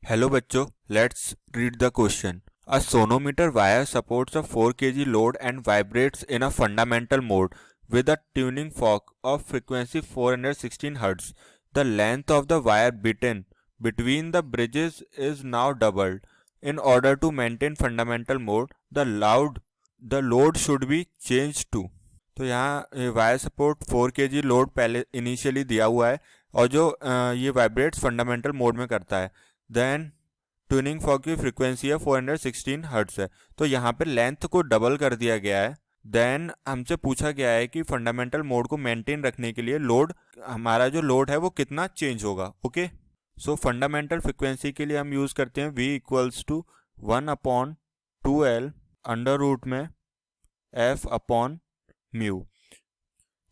Hello बच्चों, let's read the question. A sonometer wire supports a 4 kg load and vibrates in a fundamental mode with a tuning fork of frequency 416 Hz. The length of the wire bitten between the bridges is now doubled. In order to maintain fundamental mode, the load should be changed to. तो यहाँ wire support 4 kg load पहले initially दिया हुआ है और जो ये vibrates fundamental mode में करता है. देन ट्यूनिंग फॉर्क की फ्रीक्वेंसी है 416 हर्ट्ज है. तो यहाँ पे लेंथ को डबल कर दिया गया है. देन हमसे पूछा गया है कि फंडामेंटल मोड को मेंटेन रखने के लिए लोड, हमारा जो लोड है वो कितना चेंज होगा. ओके, सो फंडामेंटल फ्रीक्वेंसी के लिए हम यूज करते हैं V equals to 1/2L under root में F अपॉन म्यू.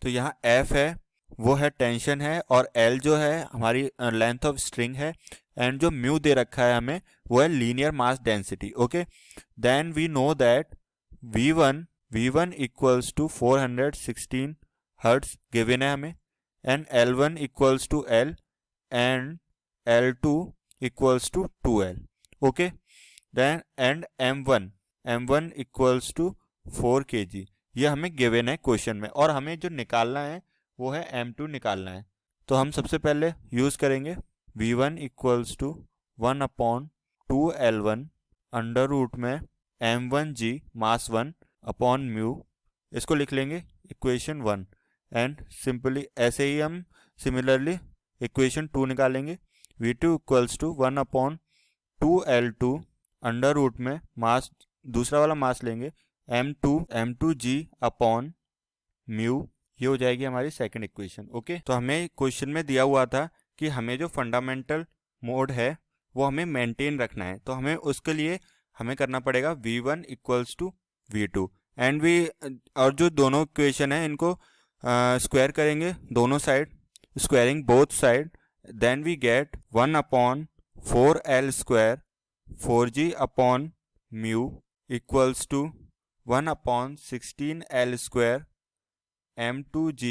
तो यहाँ F है वो है टेंशन है और L जो है हमारी लेंथ ऑफ स्ट्रिंग है एंड जो म्यू दे रखा है हमें वो है linear mass density. Okay, then we know that V1 equals to 416 hertz given है हमें and L1 equals to L and L2 equals to 2L. Okay, then and M1 equals to 4 kg. ये हमें गिवन है question में और हमें जो निकालना है वो है M2 निकालना है. तो हम सबसे पहले यूज करेंगे V1 equals to 1/2L1 under root में M1G मास 1 अपॉन म्यू. इसको लिख लेंगे इक्वेशन 1 एंड सिंपली ऐसे ही हम सिमिलरली इक्वेशन 2 निकालेंगे. V2 equals to 1/2L2 under root में मास, दूसरा वाला मास लेंगे M2G अपॉन म्यू. ये हो जाएगी हमारी सेकंड इक्वेशन. ओके, तो हमें क्वेश्चन में दिया हुआ था कि हमें जो फंडामेंटल मोड है वो हमें मेंटेन रखना है. तो हमें उसके लिए हमें करना पड़ेगा V1 equals to V2 and और जो दोनों इक्वेशन है इनको स्क्वायर करेंगे दोनों side, squaring both side. Then we get 1/4L square 4G upon mu equals to 1/16L square M2G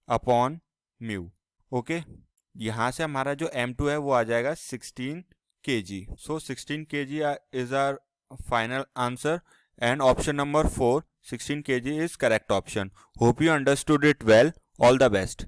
upon mu. Okay, यहाँ से हमारा जो M2 है वो आ जाएगा 16 kg. So 16 kg is our final answer and option number 4 16 kg is correct option. Hope you understood it well. All the best.